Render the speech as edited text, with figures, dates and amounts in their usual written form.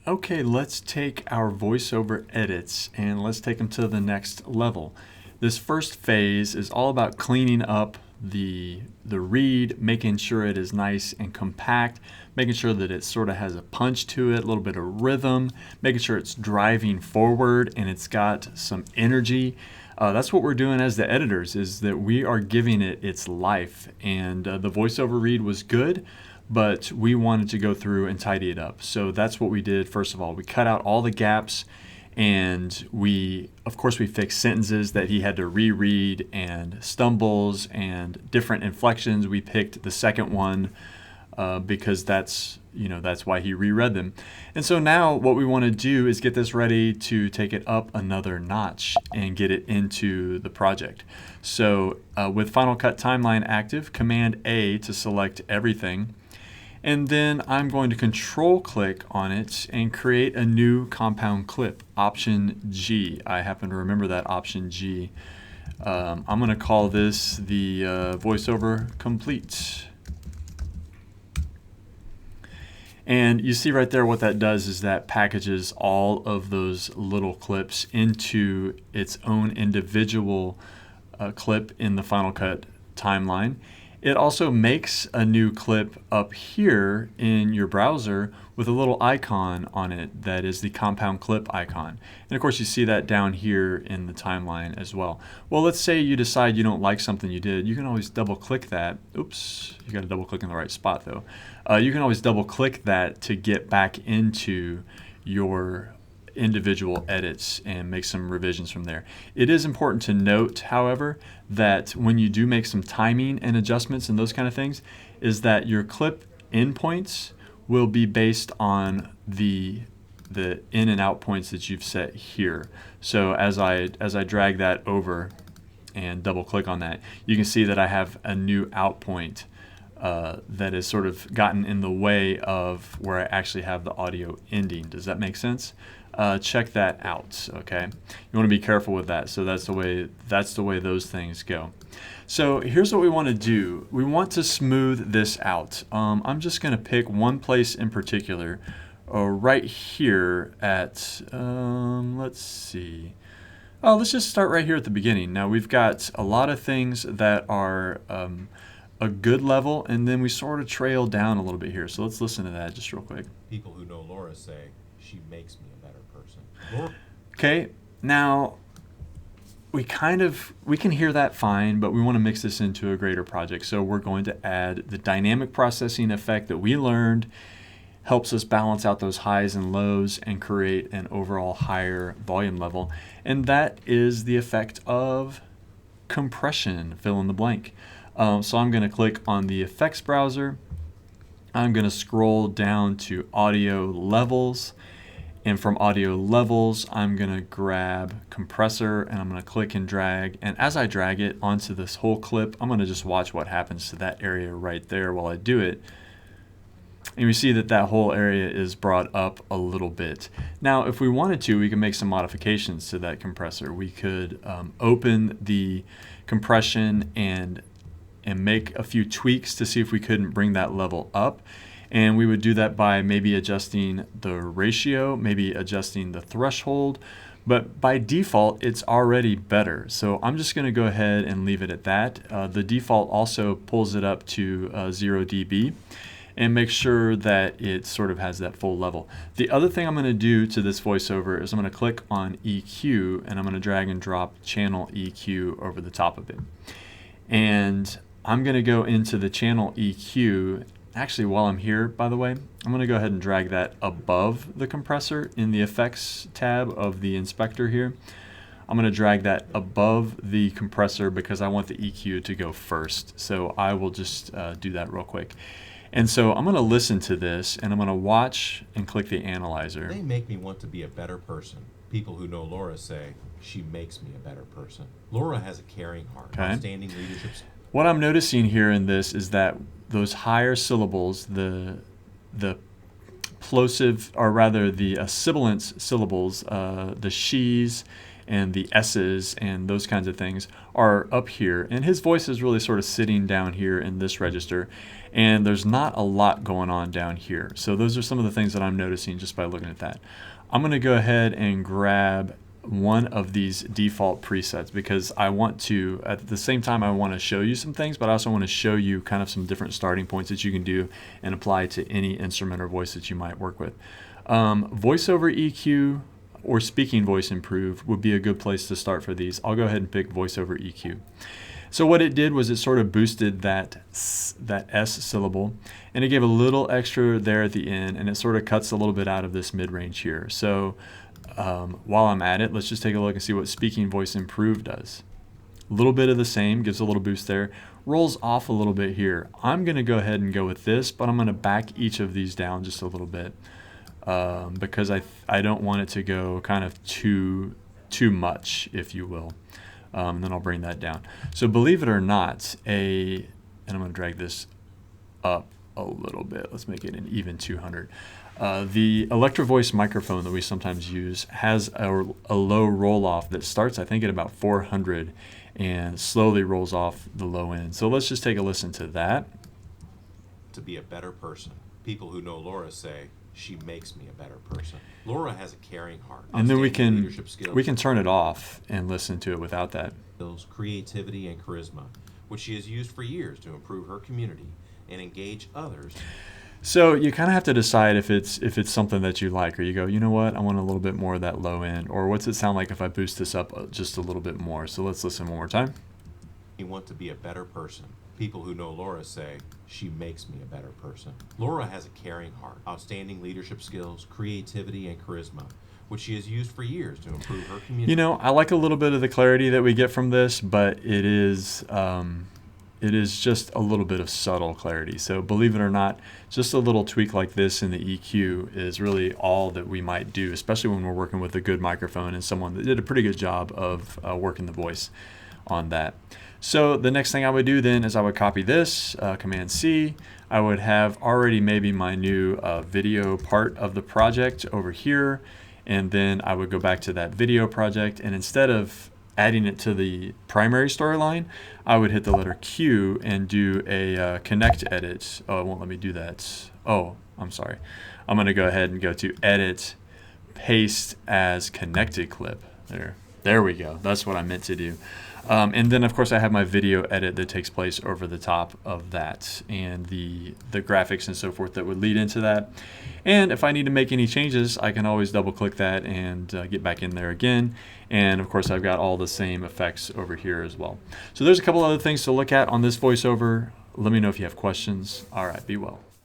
Okay, let's take our voiceover edits and let's take them to the next level. This first phase is all about cleaning up the read, making sure it is nice and compact, making sure that it sort of has a punch to it, a little bit of rhythm, making sure it's driving forward and it's got some energy. That's what we're doing as the editors, is that we are giving it its life. And the voiceover read was good, but we wanted to go through and tidy it up. So that's what we did. First of all, we cut out all the gaps, and of course, we fixed sentences that he had to reread and stumbles and different inflections. We picked the second one because that's why he reread them. And so now what we want to do is get this ready to take it up another notch and get it into the project. So with Final Cut Timeline active, Command A to select everything. And then I'm going to control click on it and create a new compound clip, Option G. I happen to remember that Option G. I'm going to call this the voiceover complete. And you see right there what that does is that packages all of those little clips into its own individual clip in the Final Cut timeline. It also makes a new clip up here in your browser with a little icon on it that is the compound clip icon. And of course you see that down here in the timeline as well. Well, let's say you decide you don't like something you did. You can always double click that. Oops, you got to double click in the right spot though. You can always double click that to get back into your individual edits and make some revisions from there. It is important to note, however, that when you do make some timing and adjustments and those kind of things, is that your clip endpoints will be based on the in and out points that you've set here. So as I drag that over and double click on that, you can see that I have a new out point that has sort of gotten in the way of where I actually have the audio ending. Does that make sense? Check that out. Okay, you want to be careful with that. So that's the way those things go. So here's what we want to do. We want to smooth this out. I'm just going to pick one place in particular, right here at let's see. Oh, let's just start right here at the beginning. Now we've got a lot of things that are a good level, and then we sort of trail down a little bit here. So let's listen to that just real quick. People who know Laura say she makes me a better person. Laura. Okay, now we can hear that fine, but we want to mix this into a greater project. So we're going to add the dynamic processing effect that we learned, helps us balance out those highs and lows and create an overall higher volume level. And that is the effect of compression, fill in the blank. So I'm going to click on the effects browser. I'm going to scroll down to audio levels, and from audio levels I'm going to grab compressor and I'm going to click and drag, and as I drag it onto this whole clip, I'm going to just watch what happens to that area right there while I do it. And we see that that whole area is brought up a little bit. Now if we wanted to, we can make some modifications to that compressor. We could open the compression and make a few tweaks to see if we couldn't bring that level up. And we would do that by maybe adjusting the ratio, maybe adjusting the threshold, but by default it's already better. So I'm just going to go ahead and leave it at that. The default also pulls it up to 0 dB and make sure that it sort of has that full level. The other thing I'm going to do to this voiceover is I'm going to click on EQ and I'm going to drag and drop channel EQ over the top of it. And I'm going to go into the channel EQ. Actually, while I'm here, by the way, I'm going to go ahead and drag that above the compressor in the effects tab of the inspector here. I'm going to drag that above the compressor because I want the EQ to go first. So I will just do that real quick. And so I'm going to listen to this and I'm going to watch and click the analyzer. They make me want to be a better person. People who know Laura say she makes me a better person. Laura has a caring heart, outstanding leadership. What I'm noticing here in this is that those higher syllables, the plosive, or rather the sibilant syllables, the she's and the S's and those kinds of things are up here. And his voice is really sort of sitting down here in this register. And there's not a lot going on down here. So those are some of the things that I'm noticing just by looking at that. I'm going to go ahead and grab one of these default presets because I want to, at the same time, I want to show you some things, but I also want to show you kind of some different starting points that you can do and apply to any instrument or voice that you might work with. Voiceover EQ or speaking voice improve would be a good place to start for these. I'll go ahead and pick voiceover EQ. So what it did was it sort of boosted that S syllable, and it gave a little extra there at the end, and it sort of cuts a little bit out of this mid-range here. So while I'm at it, let's just take a look and see what speaking voice improve does. A little bit of the same, gives a little boost there, rolls off a little bit here. I'm going to go ahead and go with this, but I'm going to back each of these down just a little bit because I don't want it to go kind of too much, if you will. And then I'll bring that down. So believe it or not, and I'm going to drag this up a little bit. Let's make it an even 200. The Electro Voice microphone that we sometimes use has a low roll-off that starts, I think, at about 400 and slowly rolls off the low end. So let's just take a listen to that. To be a better person. People who know Laura say, she makes me a better person. Laura has a caring heart. And then we can turn it off and listen to it without that. Creativity and charisma, which she has used for years to improve her community and engage others. So you kind of have to decide if it's something that you like, or you go, you know what, I want a little bit more of that low end, or what's it sound like if I boost this up just a little bit more. So let's listen one more time. You want to be a better person. People who know Laura say, she makes me a better person. Laura has a caring heart, outstanding leadership skills, creativity, and charisma, which she has used for years to improve her community. You know, I like a little bit of the clarity that we get from this, but it is just a little bit of subtle clarity. So believe it or not, just a little tweak like this in the EQ is really all that we might do, especially when we're working with a good microphone and someone that did a pretty good job of working the voice on that. So the next thing I would do then is I would copy this, Command C. I would have already maybe my new video part of the project over here, and then I would go back to that video project, and instead of adding it to the primary storyline, I would hit the letter Q and do a connect edit. Oh, it won't let me do that. Oh, I'm sorry. I'm going to go ahead and go to edit, paste as connected clip. There we go. That's what I meant to do. And then, of course, I have my video edit that takes place over the top of that and the graphics and so forth that would lead into that. And if I need to make any changes, I can always double click that and get back in there again. And, of course, I've got all the same effects over here as well. So there's a couple other things to look at on this voiceover. Let me know if you have questions. All right, be well.